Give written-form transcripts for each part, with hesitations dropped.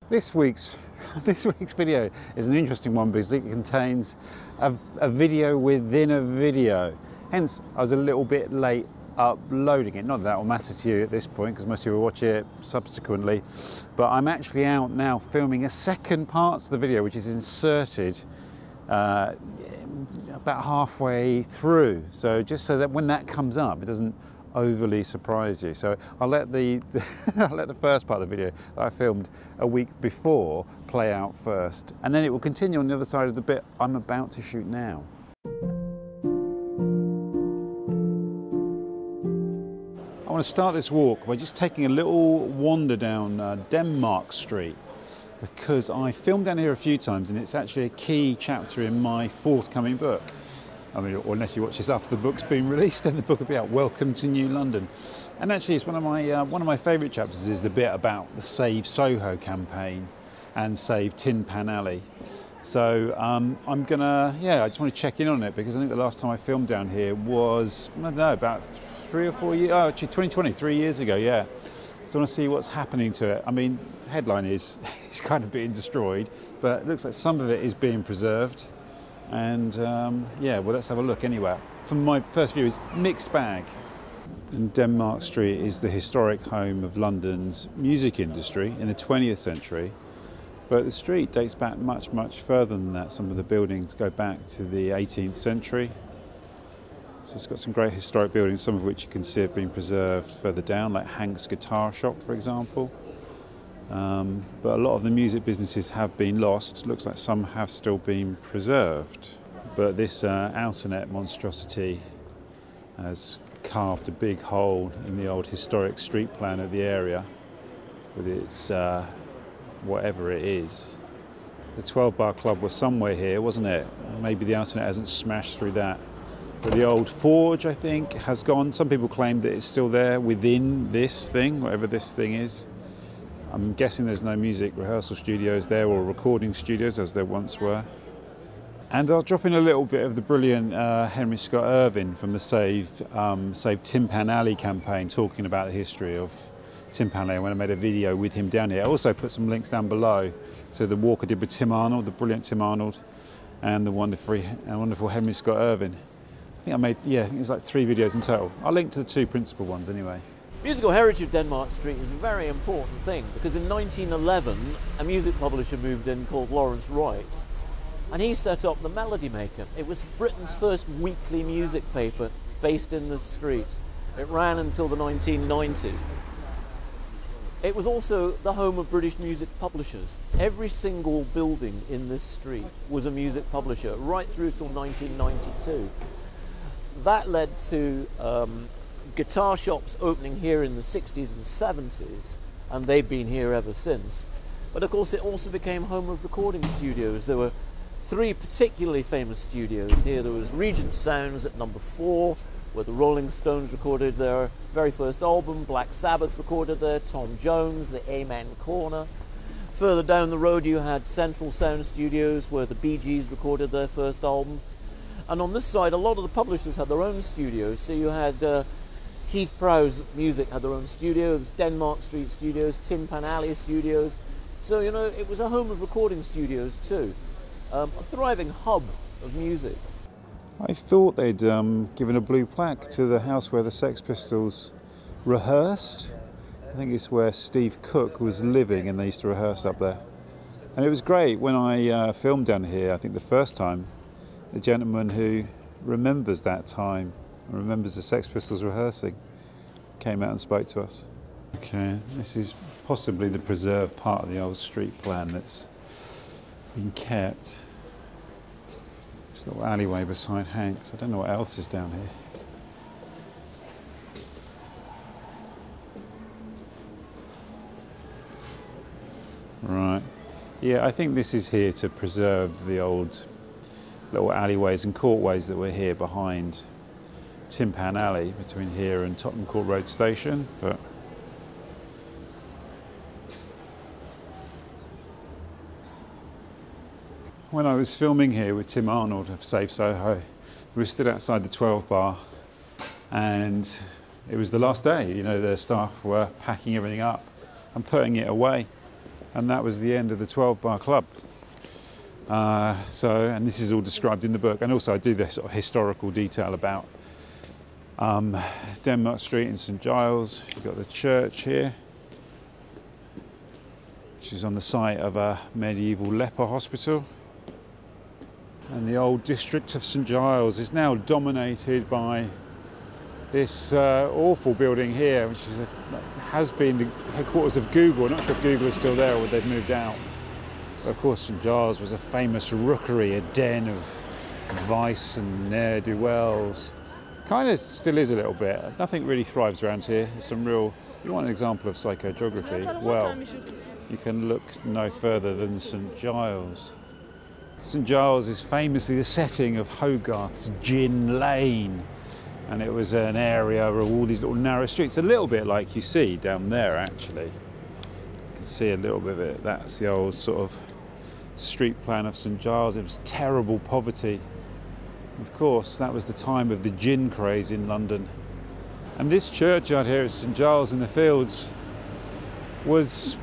This week's video is an interesting one because it contains a video within a video. Hence, I was a little bit late uploading it. Not that that will matter to you at this point because most of you will watch it subsequently. But I'm actually out now filming a second part of the video which is inserted about halfway through. So just so that when that comes up, it doesn't overly surprise you. So I'll let the I'll let the first part of the video that I filmed a week before play out first, and then it will continue on the other side of the bit I'm about to shoot now. I want to start this walk by just taking a little wander down Denmark Street, because I filmed down here a few times and it's actually a key chapter in my forthcoming book. I mean, or unless you watch this after the book's been released, then the book will be out. Welcome to New London. And actually, it's one of my favourite chapters is the bit about the Save Soho campaign and Save Tin Pan Alley. So I'm gonna, I just want to check in on it because I think the last time I filmed down here was, I don't know, about 3 or 4 years. Oh, actually, 2020, 3 years ago. Yeah. So I want to see what's happening to it. I mean, the headline is it's kind of being destroyed, but it looks like some of it is being preserved. And well, let's have a look anyway. From my first view is mixed bag. And Denmark Street is the historic home of London's music industry in the 20th century. But the street dates back much, much further than that. Some of the buildings go back to the 18th century. So it's got some great historic buildings, some of which you can see have been preserved further down, like Hank's Guitar Shop, for example. But a lot of the music businesses have been lost. Looks like some have still been preserved. But this outernet monstrosity has carved a big hole in the old historic street plan of the area with its whatever it is. The 12 Bar Club was somewhere here, wasn't it? Maybe the outernet hasn't smashed through that. But the old forge, I think, has gone. Some people claim that it's still there within this thing, whatever this thing is. I'm guessing there's no music rehearsal studios there or recording studios as there once were. And I'll drop in a little bit of the brilliant Henry Scott Irvine from the Save Tin Pan Alley campaign, talking about the history of Tin Pan Alley when I made a video with him down here. I also put some links down below to the walk I did with Tim Arnold, the brilliant Tim Arnold, and the wonderful Henry Scott Irvine. I think it's like 3 videos in total. I'll link to the 2 principal ones anyway. Musical heritage of Denmark Street is a very important thing because in 1911 a music publisher moved in called Lawrence Wright, and he set up the Melody Maker. It was Britain's first weekly music paper based in the street. It ran until the 1990s. It was also the home of British music publishers. Every single building in this street was a music publisher right through till 1992. That led to guitar shops opening here in the 60s and 70s, and they've been here ever since. But of course it also became home of recording studios. There were 3 particularly famous studios here. There was Regent Sounds at number 4, where the Rolling Stones recorded their very first album, Black Sabbath recorded there, Tom Jones, the Amen Corner. Further down the road you had Central Sound Studios, where the Bee Gees recorded their first album. And on this side, a lot of the publishers had their own studios. So you had Heath Prowse Music had their own studios, Denmark Street Studios, Tin Pan Alley Studios. So, you know, it was a home of recording studios too. A thriving hub of music. I thought they'd given a blue plaque to the house where the Sex Pistols rehearsed. I think it's where Steve Cook was living and they used to rehearse up there. And it was great when I filmed down here, I think the first time. The gentleman who remembers that time, remembers the Sex Pistols rehearsing, came out and spoke to us. Okay, this is possibly the preserved part of the old street plan that's been kept. This little alleyway beside Hank's. I don't know what else is down here. Right. Yeah, I think this is here to preserve the old little alleyways and courtways that were here behind Tin Pan Alley between here and Tottenham Court Road Station. But when I was filming here with Tim Arnold of Save Soho, we stood outside the 12 Bar and it was the last day. You know, the staff were packing everything up and putting it away. and that was the end of the 12-bar club. And this is all described in the book, and also I do this sort of historical detail about Denmark Street in St Giles. You've got the church here, which is on the site of a medieval leper hospital. And the old district of St Giles is now dominated by this awful building here, which has been the headquarters of Google. I'm not sure if Google is still there or they've moved out. But of course, St Giles was a famous rookery, a den of vice and ne'er-do-wells. Kind of still is a little bit. Nothing really thrives around here. There's some real, you want an example of psychogeography? Well, you can look no further than St Giles. St Giles is famously the setting of Hogarth's Gin Lane, and it was an area of all these little narrow streets, a little bit like you see down there actually. You can see a little bit of it. That's the old sort of street plan of St Giles. It was terrible poverty. Of course, that was the time of the gin craze in London. And this churchyard here at St Giles in the Fields was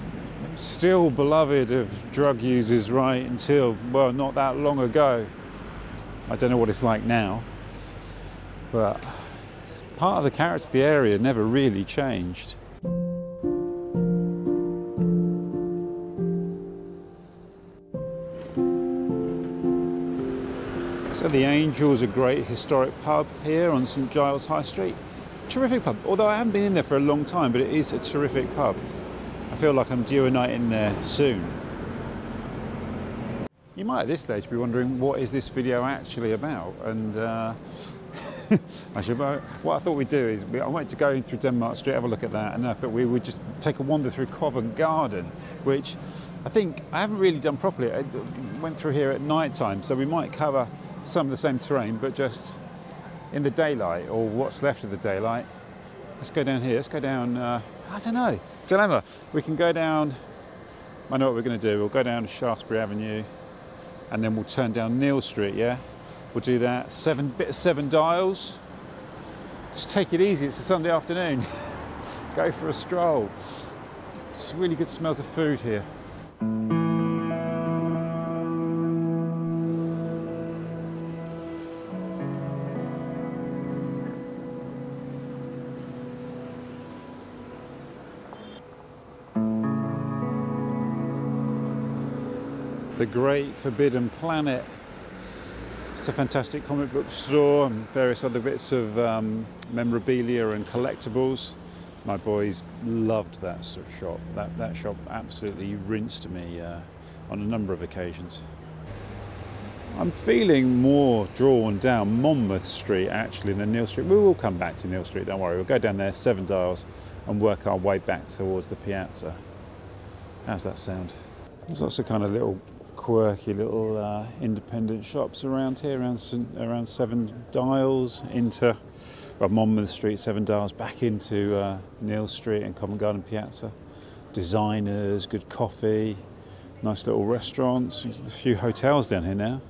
still beloved of drug users right until, well, not that long ago. I don't know what it's like now, but part of the character of the area never really changed. So the Angel's a great historic pub here on St Giles High Street. Terrific pub, although I haven't been in there for a long time, but it is a terrific pub. I feel like I'm due a night in there soon. You might at this stage be wondering, what is this video actually about? And what I thought we'd do is, I wanted to go in through Denmark Street, have a look at that, and I thought we would just take a wander through Covent Garden, which I think I haven't really done properly. I went through here at night time, so we might cover some of the same terrain, but just in the daylight, or what's left of the daylight. Let's go down here, let's go down, I don't know, dilemma. We can go down, I know what we're going to do, we'll go down Shaftesbury Avenue, and then we'll turn down Neal Street, yeah? We'll do that, bit of St Giles. Just take it easy, it's a Sunday afternoon. Go for a stroll. Just really good smells of food here. The Great Forbidden Planet. It's a fantastic comic book store and various other bits of memorabilia and collectibles. My boys loved that sort of shop. That shop absolutely rinsed me on a number of occasions. I'm feeling more drawn down Monmouth Street actually than Neal Street. We will come back to Neal Street, don't worry. We'll go down there 7 dials and work our way back towards the Piazza. How's that sound? There's lots of kind of little quirky little independent shops around here, around 7 dials into Monmouth Street, 7 dials back into Neal Street and Covent Garden Piazza. Designers, good coffee, nice little restaurants, a few hotels down here now.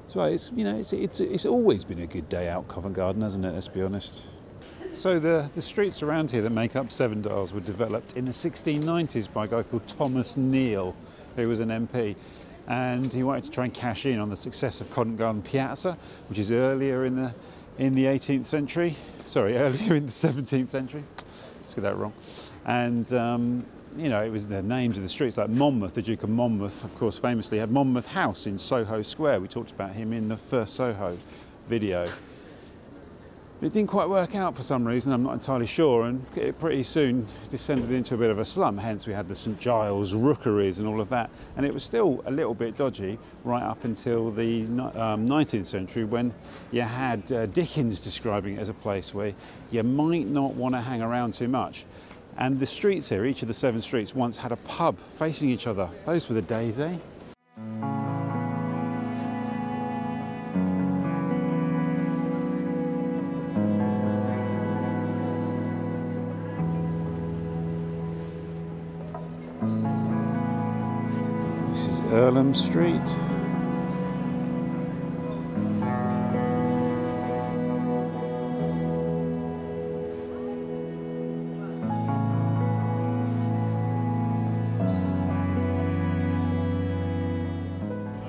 So it's always been a good day out Covent Garden, hasn't it? Let's be honest. So the streets around here that make up 7 dials were developed in the 1690s by a guy called Thomas Neal, who was an MP. And he wanted to try and cash in on the success of Covent Garden Piazza, which is earlier in the 18th century. Sorry, earlier in the 17th century. Let's get that wrong. And it was the names of the streets, like Monmouth. The Duke of Monmouth, of course, famously had Monmouth House in Soho Square. We talked about him in the first Soho video. It didn't quite work out for some reason, I'm not entirely sure, and it pretty soon descended into a bit of a slump, hence we had the St Giles rookeries and all of that, and it was still a little bit dodgy right up until the 19th century, when you had Dickens describing it as a place where you might not want to hang around too much. And the streets here, each of the 7 streets, once had a pub facing each other. Those were the days, eh? Earlham Street.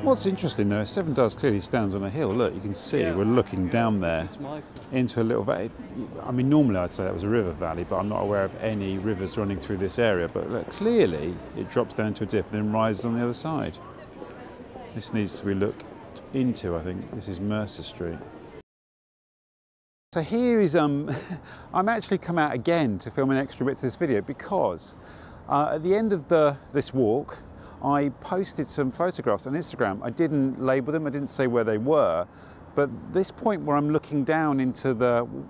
What's interesting though, Seven Dials clearly stands on a hill. Look, you can see we're looking down there into a little valley. I mean, normally I'd say that was a river valley, but I'm not aware of any rivers running through this area. But look, clearly it drops down to a dip and then rises on the other side. This needs to be looked into, I think. This is Mercer Street. So here is, I'm actually come out again to film an extra bit to this video because at the end of this walk, I posted some photographs on Instagram. I didn't label them, I didn't say where they were, but this point where I'm looking down into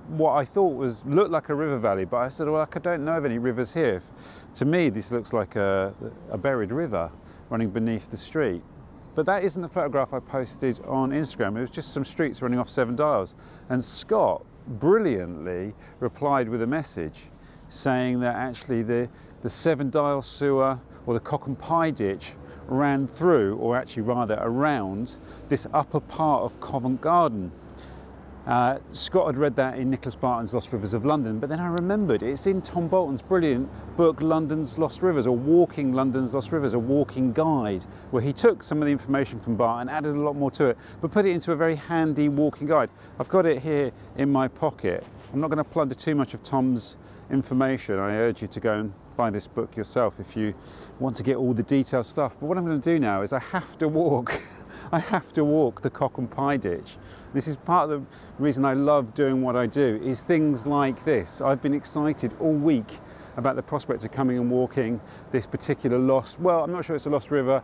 what I thought looked like a river valley, but I said, well, I don't know of any rivers here. To me, this looks like a buried river running beneath the street. But that isn't the photograph I posted on Instagram. It was just some streets running off Seven Dials. And Scott brilliantly replied with a message saying that actually the Seven Dials sewer or the Cock and Pye Ditch ran through, or actually rather around, this upper part of Covent Garden. Scott had read that in Nicholas Barton's Lost Rivers of London, but then I remembered it's in Tom Bolton's brilliant book London's Lost Rivers, or Walking London's Lost Rivers, a walking guide, where he took some of the information from Barton, added a lot more to it, but put it into a very handy walking guide. I've got it here in my pocket. I'm not going to plunder too much of Tom's information. I urge you to go and buy this book yourself if you want to get all the detailed stuff. But what I'm going to do now is I have to walk the Cock and Pye Ditch. This is part of the reason I love doing what I do, is things like this. I've been excited all week about the prospect of coming and walking this particular lost, well, I'm not sure it's a lost river,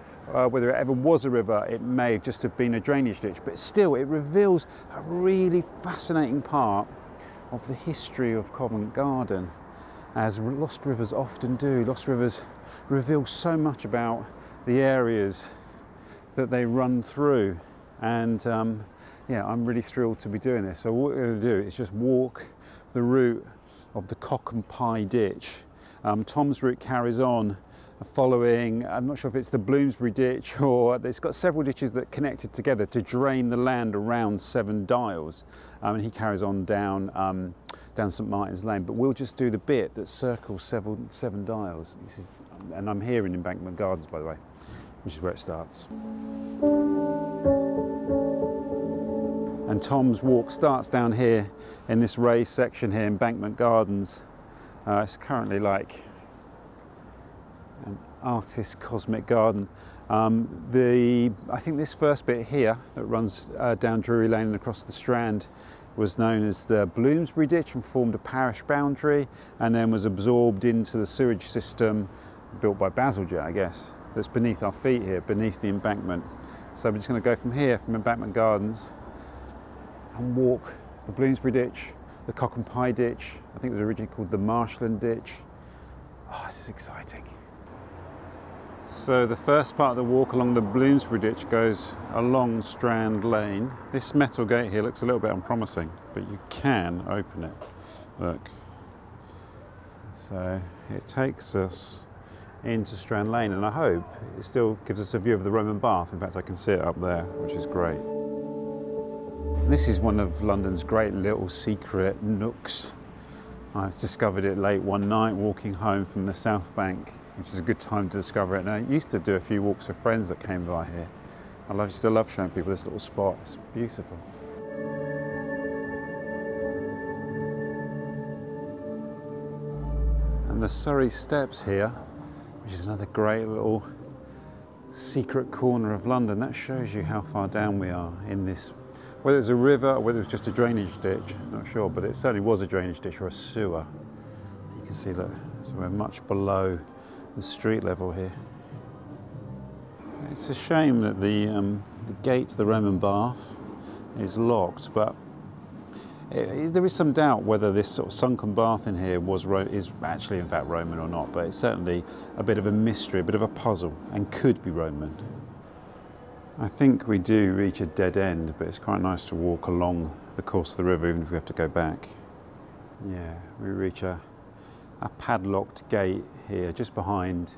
whether it ever was a river, it may have just have been a drainage ditch, but still it reveals a really fascinating part of the history of Covent Garden, as lost rivers often do. Lost rivers reveal so much about the areas that they run through, and yeah, I'm really thrilled to be doing this. So what we're going to do is just walk the route of the Cock and Pye Ditch. Tom's route carries on following, I'm not sure if it's the Bloomsbury ditch, or it's got several ditches that connected together to drain the land around Seven Dials, and he carries on down St Martin's Lane, but we'll just do the bit that circles Seven Dials. And I'm here in Embankment Gardens, by the way, which is where it starts. And Tom's walk starts down here in this raised section here, Embankment Gardens. It's currently like an artist's cosmic garden. I think this first bit here that runs down Drury Lane and across the Strand was known as the Bloomsbury ditch and formed a parish boundary, and then was absorbed into the sewage system built by Bazalgette, I guess, that's beneath our feet here, beneath the embankment. So we're just going to go from here, from Embankment Gardens, and walk the Bloomsbury ditch, the Cock and Pye ditch. I think it was originally called the Marshland ditch. Oh, this is exciting. So the first part of the walk along the Bloomsbury ditch goes along Strand Lane. This metal gate here looks a little bit unpromising, but you can open it. Look. So it takes us into Strand Lane, and I hope it still gives us a view of the Roman bath. In fact, I can see it up there, which is great. This is one of London's great little secret nooks. I discovered it late one night walking home from the South Bank, which is a good time to discover it. And I used to do a few walks with friends that came by here. I still love showing people this little spot. It's beautiful. And the Surrey Steps here, which is another great little secret corner of London. That shows you how far down we are in this, whether it's a river or whether it's just a drainage ditch, not sure, but it certainly was a drainage ditch or a sewer. You can see, look, so we're much below the street level here. It's a shame that the gate to the Roman bath is locked, but there is some doubt whether this sort of sunken bath in here is actually in fact Roman or not, but it's certainly a bit of a mystery, a bit of a puzzle, and could be Roman. I think we do reach a dead end, but it's quite nice to walk along the course of the river even if we have to go back. Yeah, we reach a padlocked gate here just behind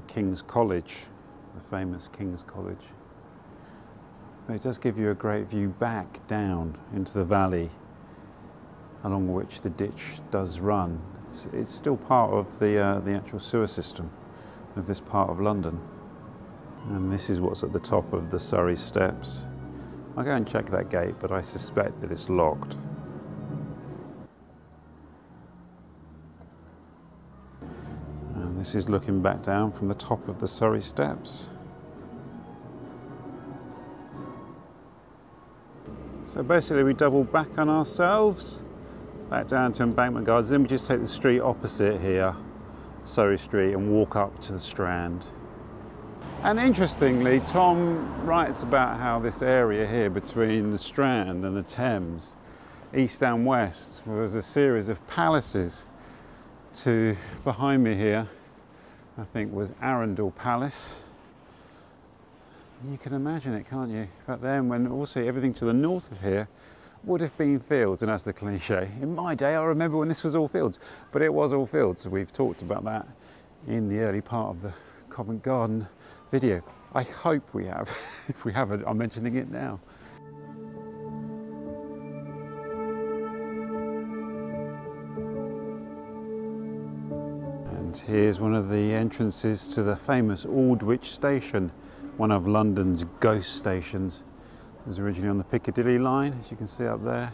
King's College, the famous King's College. But it does give you a great view back down into the valley along which the ditch does run. It's still part of the actual sewer system of this part of London. And this is what's at the top of the Surrey steps. I'll go and check that gate, but I suspect that it's locked. And this is looking back down from the top of the Surrey steps. So basically we double back on ourselves, back down to Embankment Gardens, then we just take the street opposite here, Surrey Street, and walk up to the Strand. And interestingly, Tom writes about how this area here between the Strand and the Thames, east and west, was a series of palaces. To behind me here, I think, was Arundel Palace. You can imagine it, can't you? But then when also everything to the north of here would have been fields, and that's the cliche. In my day, I remember when this was all fields, but it was all fields. We've talked about that in the early part of the Covent Garden video. I hope we have. If we haven't, I'm mentioning it now. And here's one of the entrances to the famous Aldwych station, one of London's ghost stations. It was originally on the Piccadilly line, as you can see up there.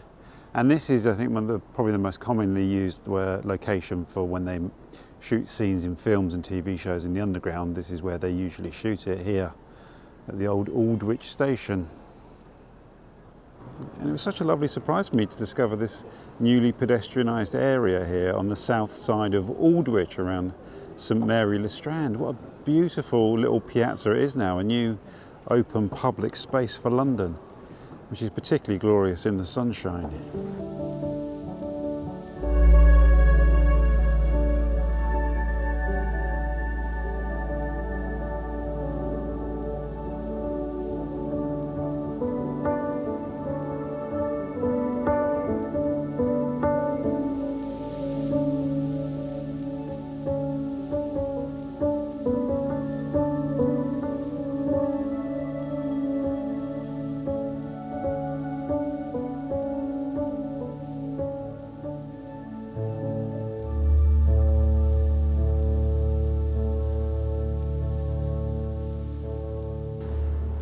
And this is, I think, one of the, probably the most commonly used location for when they shoot scenes in films and TV shows in the underground. This is where they usually shoot it, here at the old Aldwych station. And it was such a lovely surprise for me to discover this newly pedestrianised area here on the south side of Aldwych around St Mary le Strand. What a beautiful little piazza it is now, a new open public space for London, which is particularly glorious in the sunshine.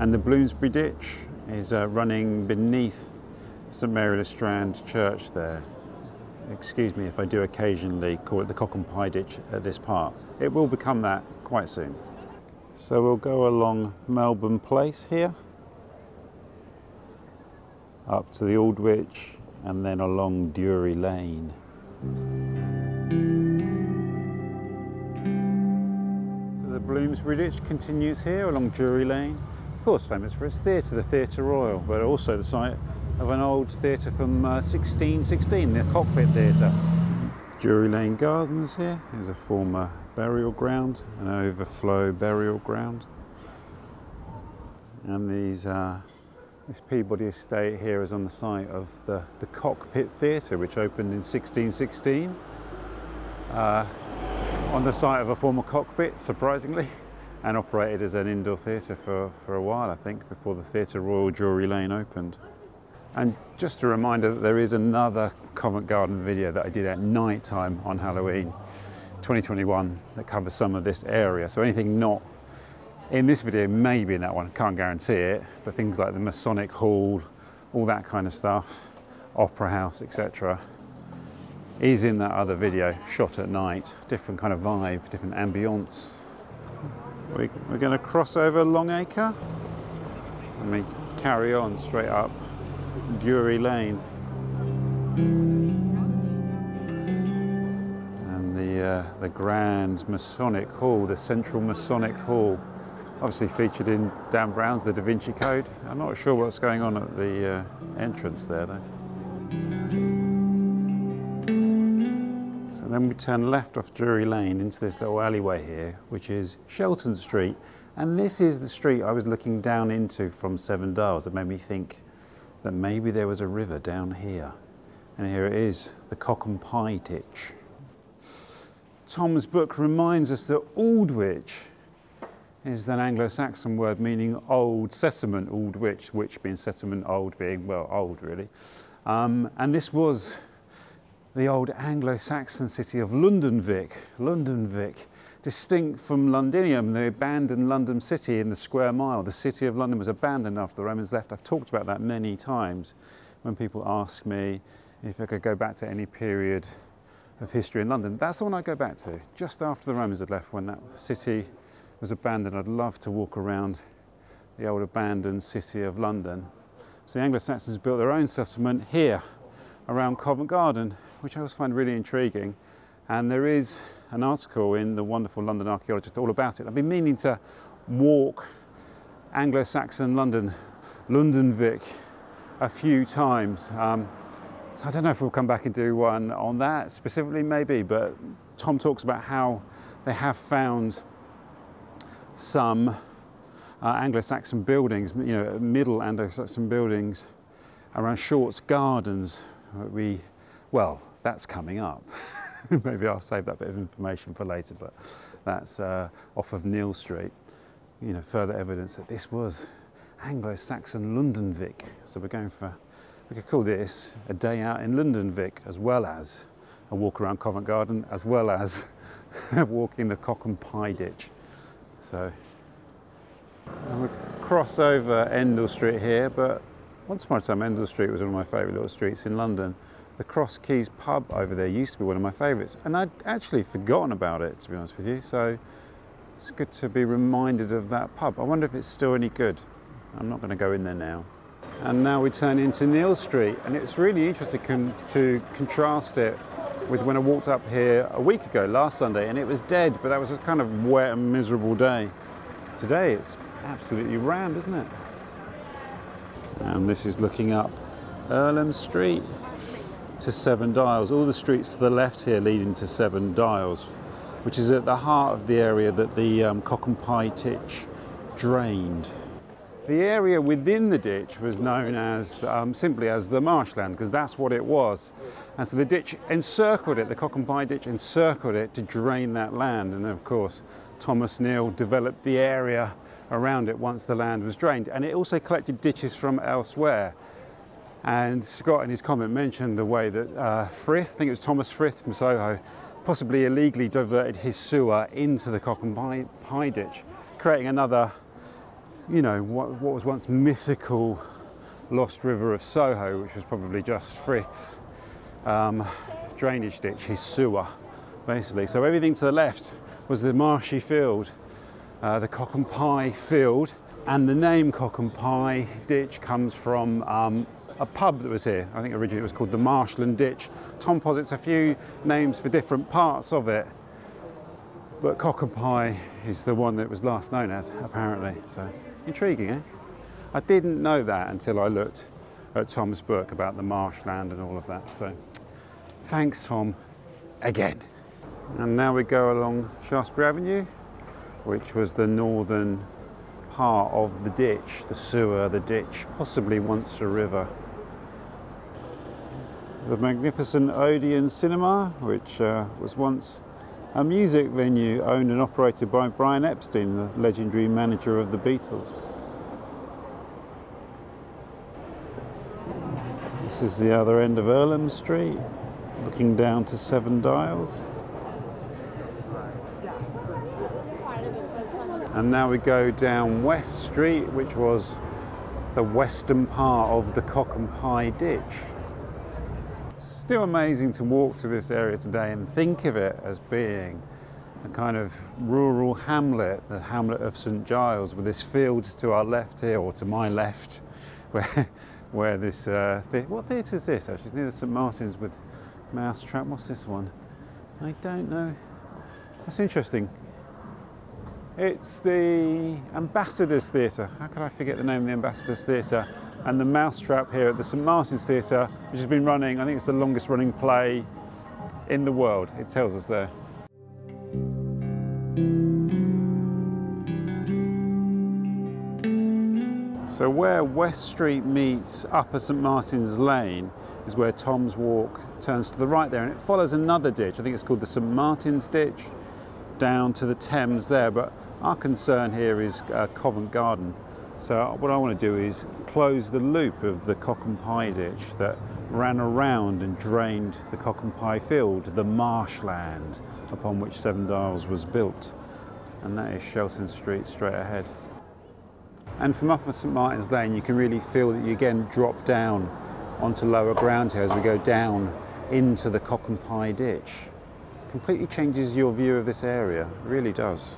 And the Bloomsbury ditch is running beneath St Mary le Strand church there. Excuse me if I do occasionally call it the Cock and Pye Ditch at this part. It will become that quite soon. So we'll go along Melbourne Place here, up to the Aldwych, and then along Drury Lane. So the Bloomsbury ditch continues here along Drury Lane. Of course, famous for its theatre, the Theatre Royal, but also the site of an old theatre from 1616, the Cockpit Theatre. Drury Lane Gardens here is a former burial ground, an overflow burial ground. And this Peabody estate here is on the site of the Cockpit Theatre, which opened in 1616. On the site of a former cockpit, surprisingly, and operated as an indoor theatre for a while, I think, before the Theatre Royal Drury Lane opened. And just a reminder that there is another Covent Garden video that I did at night time on Halloween 2021 that covers some of this area. So anything not in this video may be in that one, can't guarantee it, but things like the Masonic Hall, all that kind of stuff, Opera House, etc., is in that other video, shot at night. Different kind of vibe, different ambience. We're going to cross over Long Acre and we carry on straight up Drury Lane. And the grand Masonic Hall, the Central Masonic Hall, obviously featured in Dan Brown's The Da Vinci Code. I'm not sure what's going on at the entrance there though. So then we turn left off Drury Lane into this little alleyway here, which is Shelton Street. And this is the street I was looking down into from Seven Dials that made me think that maybe there was a river down here. And here it is, the Cock and Pye Ditch. Tom's book reminds us that Aldwych is an Anglo-Saxon word meaning old settlement, Aldwych, which being settlement, old being, well, old really. And this was the old Anglo-Saxon city of Londonvic, distinct from Londinium, the abandoned London city in the square mile. The city of London was abandoned after the Romans left. I've talked about that many times when people ask me if I could go back to any period of history in London. That's the one I go back to, just after the Romans had left, when that city was abandoned. I'd love to walk around the old abandoned city of London. So the Anglo-Saxons built their own settlement here around Covent Garden, which I always find really intriguing. And there is an article in the wonderful London Archaeologist all about it. I've been meaning to walk Anglo-Saxon London, Londonvik, a few times. So I don't know if we'll come back and do one on that specifically, maybe, but Tom talks about how they have found some Anglo-Saxon buildings, you know, middle Anglo-Saxon buildings around Short's Gardens. Well, that's coming up. Maybe I'll save that bit of information for later, but that's off of Neal Street. You know, further evidence that this was Anglo-Saxon Londonvik. So we're going for, we could call this a day out in Londonvik, as well as a walk around Covent Garden, as well as walking the Cock and Pye Ditch. So we'll cross over Endell Street here, but once upon a time Endell Street was one of my favourite little streets in London. The Cross Keys pub over there used to be one of my favourites, and I'd actually forgotten about it, to be honest with you, so it's good to be reminded of that pub. I wonder if it's still any good. I'm not going to go in there now. And now we turn into Neal Street, and it's really interesting to contrast it with when I walked up here a week ago, last Sunday, and it was dead, but that was a kind of wet and miserable day. Today it's absolutely rammed, isn't it? And this is looking up Earlham Street to Seven Dials. All the streets to the left here lead into Seven Dials, which is at the heart of the area that the Cock and Pye Ditch drained. The area within the ditch was known as simply as the Marshland, because that's what it was. And so the ditch encircled it, the Cock and Pye Ditch encircled it to drain that land. And of course, Thomas Neal developed the area around it once the land was drained. And it also collected ditches from elsewhere. And Scott in his comment mentioned the way that Frith, I think it was Thomas Frith from Soho, possibly illegally diverted his sewer into the Cock and Pye Ditch, creating another, you know, what was once mythical lost river of Soho, which was probably just Frith's drainage ditch, his sewer, basically. So everything to the left was the marshy field, the Cock and Pye field, and the name Cock and Pye Ditch comes from a pub that was here. I think originally it was called the Marshland Ditch. Tom posits a few names for different parts of it, but Cock and Pye is the one that was last known as, apparently. So intriguing, eh? I didn't know that until I looked at Tom's book about the marshland and all of that. So thanks, Tom, again. And now we go along Shaftesbury Avenue, which was the northern part of the ditch, the sewer, the ditch, possibly once a river. The magnificent Odeon Cinema, which was once a music venue owned and operated by Brian Epstein, the legendary manager of the Beatles. This is the other end of Earlham Street, looking down to Seven Dials. And now we go down West Street, which was the western part of the Cock and Pye Ditch. Still amazing to walk through this area today and think of it as being a kind of rural hamlet, the hamlet of St Giles, with this field to our left here, or to my left, where this, what theatre is this actually? It's near the St Martin's with Mousetrap. What's this one? I don't know. That's interesting. It's the Ambassadors Theatre. How could I forget the name of the Ambassadors Theatre? And the Mousetrap here at the St Martin's Theatre, which has been running, I think it's the longest running play in the world, it tells us there. So where West Street meets Upper St Martin's Lane is where Tom's Walk turns to the right there, and it follows another ditch. I think it's called the St Martin's Ditch, down to the Thames there, but our concern here is Covent Garden. So what I want to do is close the loop of the Cock and Pye Ditch that ran around and drained the Cock and Pye field, the marshland upon which St Giles was built. And that is Shelton Street straight ahead. And from up at St Martin's Lane, you can really feel that you again drop down onto lower ground here as we go down into the Cock and Pye Ditch. Completely changes your view of this area, it really does.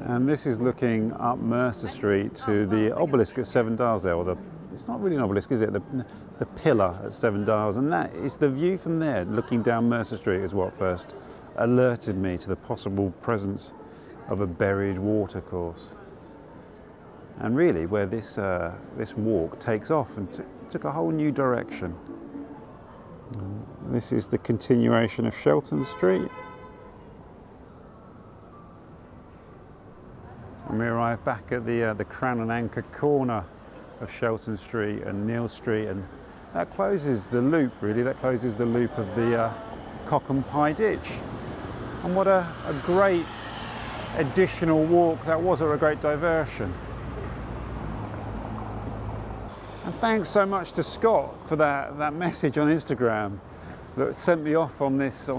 And this is looking up Mercer Street to the obelisk at St Giles there, or it's not really an obelisk, is it? The pillar at St Giles, and that is the view from there, looking down Mercer Street, is what first alerted me to the possible presence of a buried watercourse. And really, where this walk takes off and took a whole new direction. And this is the continuation of Shelton Street. And we arrive back at the Crown and Anchor corner of Shelton Street and Neal Street, and that closes the loop, really. That closes the loop of the Cock and Pye Ditch. And what a great additional walk that was, or a great diversion. And thanks so much to Scott for that message on Instagram that sent me off on this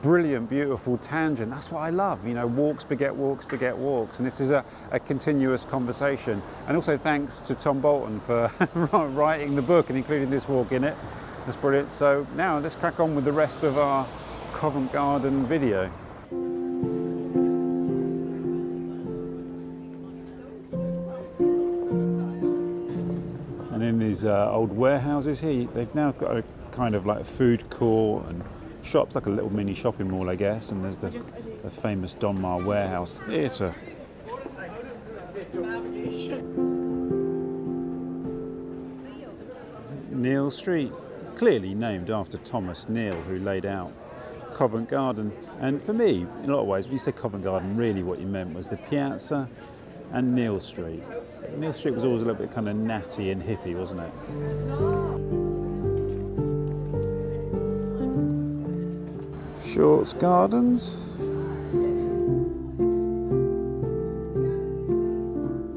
brilliant, beautiful tangent. That's what I love, you know, walks beget walks beget walks, and this is a continuous conversation. And also thanks to Tom Bolton for writing the book and including this walk in it. That's brilliant. So now let's crack on with the rest of our Covent Garden video. And in these old warehouses here, they've now got a kind of like a food court and shops, like a little mini shopping mall, I guess. And there's the famous Donmar Warehouse Theatre. Neal Street, clearly named after Thomas Neal, who laid out Covent Garden. And for me, in a lot of ways, when you said Covent Garden, really what you meant was the Piazza and Neal Street. Neal Street was always a little bit kind of natty and hippie, wasn't it? Shorts Gardens.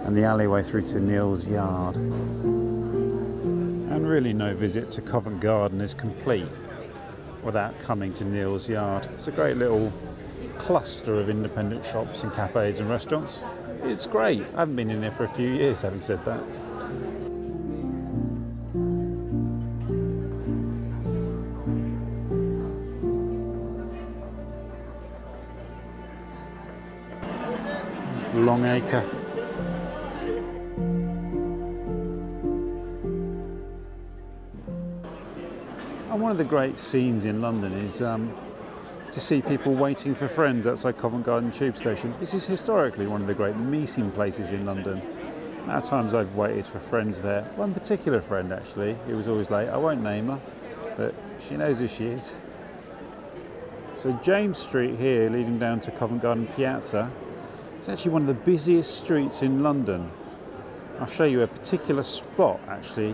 And the alleyway through to Neal's Yard. And really no visit to Covent Garden is complete without coming to Neal's Yard. It's a great little cluster of independent shops and cafes and restaurants. It's great. I haven't been in there for a few years, having said that. Long Acre. And one of the great scenes in London is to see people waiting for friends outside Covent Garden Tube Station. This is historically one of the great meeting places in London. Now times I've waited for friends there. One particular friend actually, who was always late. I won't name her, but she knows who she is. So James Street here, leading down to Covent Garden Piazza, it's actually one of the busiest streets in London. I'll show you a particular spot actually,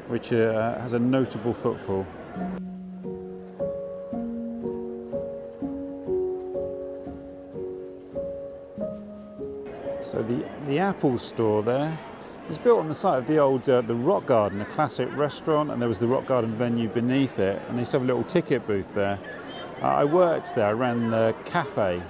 which has a notable footfall. So the Apple store there is built on the site of the old the Rock Garden, a classic restaurant, and there was the Rock Garden venue beneath it, and they used to have a little ticket booth there. I worked there, I ran the cafe,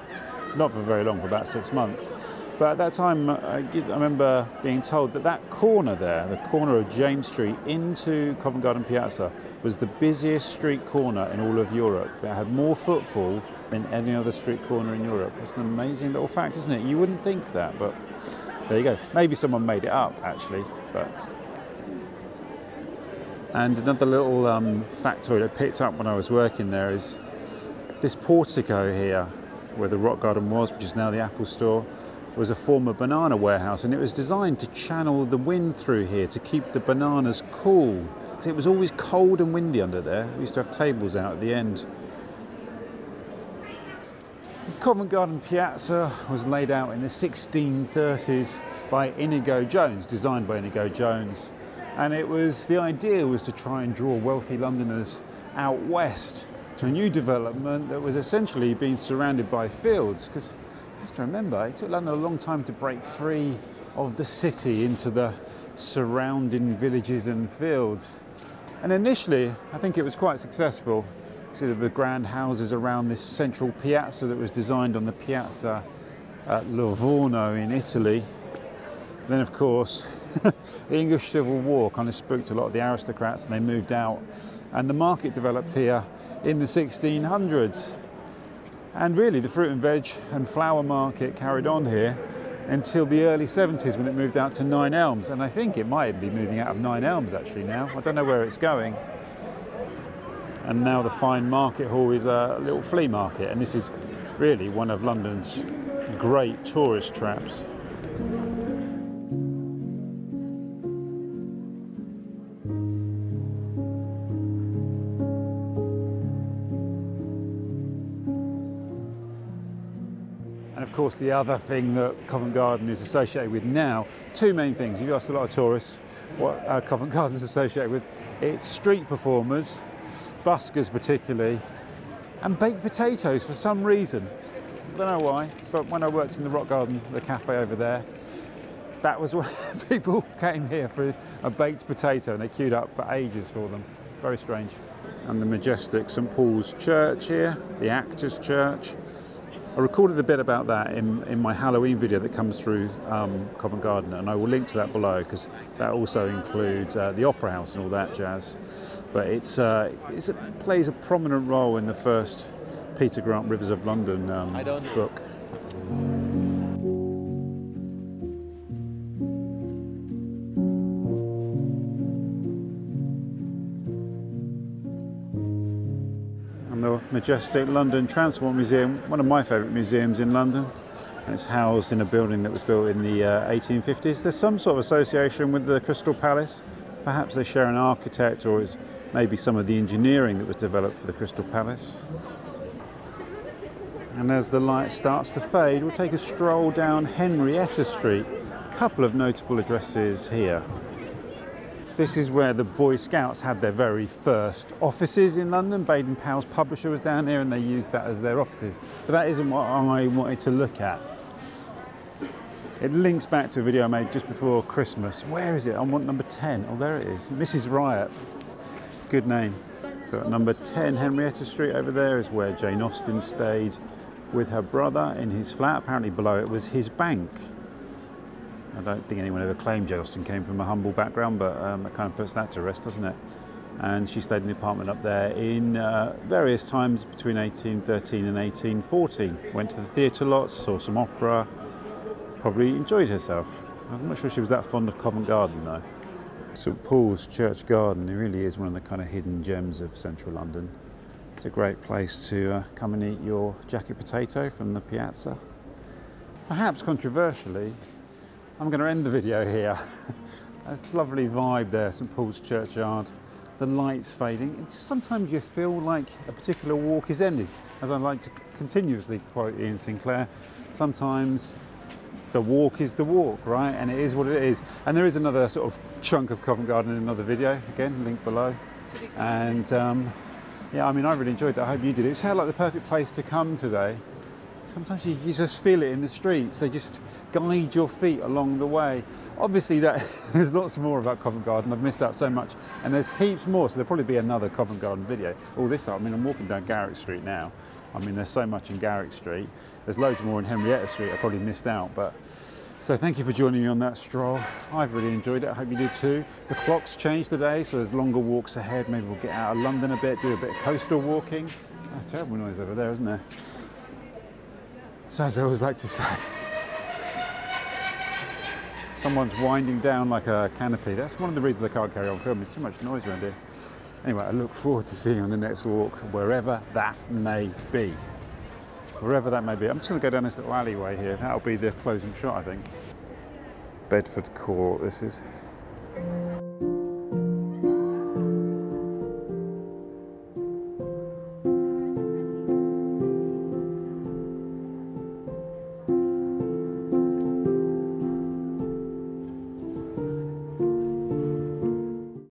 not for very long, for about 6 months. But at that time, I remember being told that that corner there, the corner of James Street into Covent Garden Piazza, was the busiest street corner in all of Europe. It had more footfall than any other street corner in Europe. It's an amazing little fact, isn't it? You wouldn't think that, but there you go. Maybe someone made it up, actually. But. And another little factoid I picked up when I was working there is this portico here, where the Rock Garden was, which is now the Apple store, was a former banana warehouse, and it was designed to channel the wind through here to keep the bananas cool, because it was always cold and windy under there. We used to have tables out at the end. Covent Garden Piazza was laid out in the 1630s by Inigo Jones, designed by Inigo Jones, And the idea was to try and draw wealthy Londoners out west to a new development that was essentially being surrounded by fields. Because you have to remember, it took London a long time to break free of the city into the surrounding villages and fields. And initially, I think it was quite successful. You see the grand houses around this central piazza that was designed on the Piazza at Livorno in Italy. Then, of course, the English Civil War kind of spooked a lot of the aristocrats and they moved out. And the market developed here in the 1600s. And really, the fruit and veg and flower market carried on here until the early 70s when it moved out to Nine Elms. And I think it might be moving out of Nine Elms actually now. I don't know where it's going. And now the fine market hall is a little flea market. And this is really one of London's great tourist traps. And of course, the other thing that Covent Garden is associated with now, two main things. If you ask a lot of tourists what Covent Garden is associated with, it's street performers, buskers particularly, and baked potatoes for some reason. I don't know why, but when I worked in the Rock Garden, the cafe over there, that was what people came here for, a baked potato, and they queued up for ages for them. Very strange. And the majestic St Paul's Church here, the Actors' Church. I recorded a bit about that in my Halloween video that comes through Covent Garden, and I will link to that below because that also includes the Opera House and all that jazz. But it plays a prominent role in the first Peter Grant Rivers of London book. And the majestic London Transport Museum, one of my favourite museums in London. And it's housed in a building that was built in the 1850s. There's some sort of association with the Crystal Palace. Perhaps they share an architect, or it's maybe some of the engineering that was developed for the Crystal Palace. And as the light starts to fade, we'll take a stroll down Henrietta Street. A couple of notable addresses here. This is where the Boy Scouts had their very first offices in London. Baden-Powell's publisher was down here and they used that as their offices. But that isn't what I wanted to look at. It links back to a video I made just before Christmas. Where is it? I want number 10. Oh, there it is. Mrs. Riot. Good name. So at number 10 Henrietta Street over there is where Jane Austen stayed with her brother in his flat. Apparently below it was his bank. I don't think anyone ever claimed Jane Austen came from a humble background, but that kind of puts that to rest, doesn't it? And she stayed in the apartment up there in various times between 1813 and 1814. Went to the theatre lots, saw some opera, probably enjoyed herself. I'm not sure she was that fond of Covent Garden though. St Paul's Church Garden, it really is one of the kind of hidden gems of central London. It's a great place to come and eat your jacket potato from the Piazza. Perhaps controversially, I'm going to end the video here. That's a lovely vibe there, St Paul's Churchyard. The light's fading. And sometimes you feel like a particular walk is ending. As I like to continuously quote Ian Sinclair, sometimes the walk is the walk, right? And it is what it is. And there is another sort of chunk of Covent Garden in another video, again, link below. And yeah, I mean, I really enjoyed that. I hope you did. It sounded like the perfect place to come today. Sometimes you just feel it in the streets. They just guide your feet along the way. Obviously, there's lots more about Covent Garden. I've missed out so much. And there's heaps more, so there'll probably be another Covent Garden video. All this time, I mean, I'm walking down Garrick Street now. I mean, there's so much in Garrick Street. There's loads more in Henrietta Street I probably missed out. But so thank you for joining me on that stroll. I've really enjoyed it. I hope you did too. The clock's changed today, so there's longer walks ahead. Maybe we'll get out of London a bit, do a bit of coastal walking. That's terrible noise over there, isn't there? So as I always like to say, someone's winding down like a canopy. That's one of the reasons I can't carry on filming. There's too much noise around here. Anyway, I look forward to seeing you on the next walk, wherever that may be. Wherever that may be. I'm just going to go down this little alleyway here. That'll be the closing shot, I think. Bedford Court, this is.